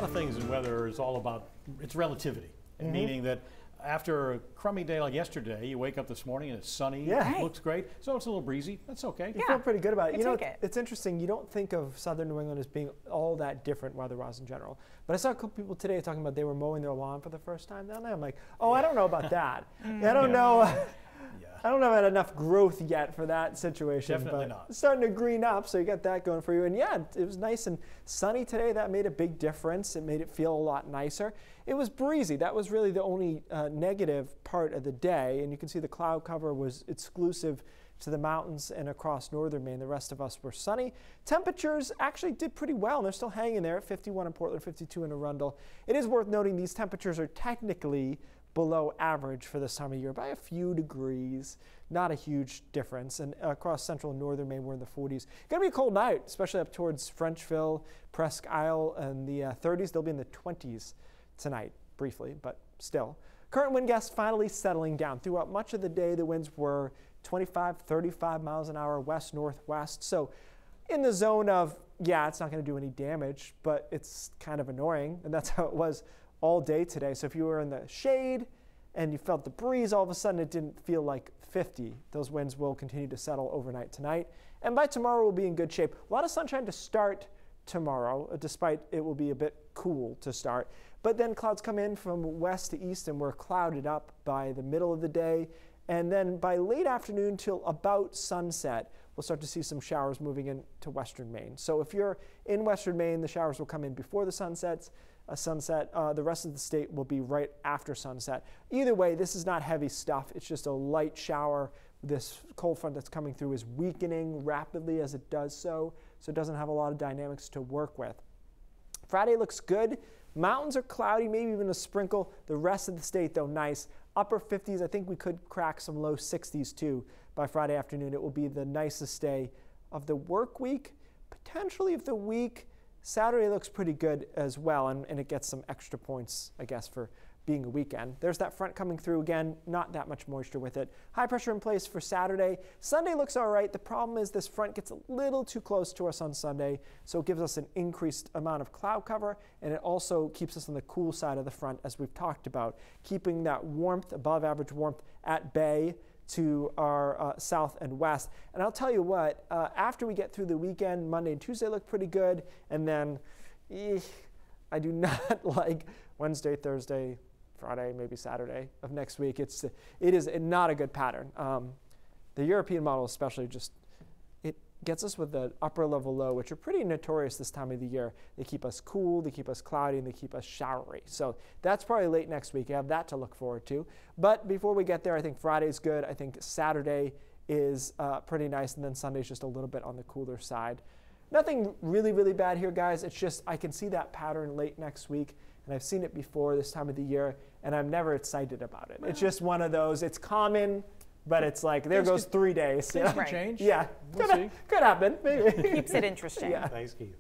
of things in weather is all about, it's relativity, meaning that after a crummy day like yesterday, you wake up this morning and it's sunny, it looks great, so it's a little breezy. That's okay. You feel pretty good about it. You know, it's interesting. You don't think of southern New England as being all that different weather-wise in general. But I saw a couple people today talking about they were mowing their lawn for the first time down there. I'm like, oh, I don't know about that. I don't know. I don't have enough growth yet for that situation. Definitely but not. It's starting to green up, so you got that going for you. And yeah, it was nice and sunny today. That made a big difference. It made it feel a lot nicer. It was breezy. That was really the only negative part of the day. And you can see the cloud cover was exclusive to the mountains and across northern Maine. The rest of us were sunny. Temperatures actually did pretty well, and they're still hanging there at 51 in Portland, 52 in Arundel. It is worth noting these temperatures are technically below average for this time of year by a few degrees, not a huge difference. And across central and northern Maine, we're in the 40s. Going to be a cold night, especially up towards Frenchville, Presque Isle, and the 30s. They'll be in the 20s tonight, briefly, but still. Current wind gusts finally settling down. Throughout much of the day, the winds were 25, 35 miles an hour west-northwest. So in the zone of, yeah, it's not going to do any damage, but it's kind of annoying, and that's how it was all day today. So if you were in the shade and you felt the breeze, all of a sudden it didn't feel like 50. Those winds will continue to settle overnight tonight. And by tomorrow we'll be in good shape. A lot of sunshine to start tomorrow, despite it will be a bit cool to start. But then clouds come in from west to east and we're clouded up by the middle of the day. And then by late afternoon till about sunset, we'll start to see some showers moving into western Maine. So if you're in western Maine, the showers will come in before the sunset. The rest of the state will be right after sunset. Either way, this is not heavy stuff. It's just a light shower. This cold front that's coming through is weakening rapidly as it does so it doesn't have a lot of dynamics to work with. Friday looks good. Mountains are cloudy, maybe even a sprinkle. The rest of the state, though, nice. Upper 50s. I think we could crack some low 60s, too, by Friday afternoon. It will be the nicest day of the work week, potentially of the week. Saturday looks pretty good as well, and it gets some extra points, I guess, for being a weekend. There's that front coming through again, not that much moisture with it. High pressure in place for Saturday. Sunday looks all right. The problem is this front gets a little too close to us on Sunday, so it gives us an increased amount of cloud cover, and it also keeps us on the cool side of the front, as we've talked about, keeping that warmth, above average warmth, at bay to our south and west. And I'll tell you what, after we get through the weekend, Monday and Tuesday look pretty good, and then I do not like Wednesday, Thursday, Friday, maybe Saturday of next week. It is not a good pattern. The European model especially it gets us with the upper level low, which are pretty notorious this time of the year. They keep us cool, they keep us cloudy, and they keep us showery. So that's probably late next week. You have that to look forward to. But before we get there, I think Friday's good. I think Saturday is pretty nice, and then Sunday's just a little bit on the cooler side. Nothing really, really bad here, guys. It's just I can see that pattern late next week, and I've seen it before this time of the year, and I'm never excited about it. It's just one of those. It's common, but it's like, there goes 3 days. Things can change. Yeah. We'll see. Could happen, maybe. Keeps it interesting. Yeah. Thanks, Keith.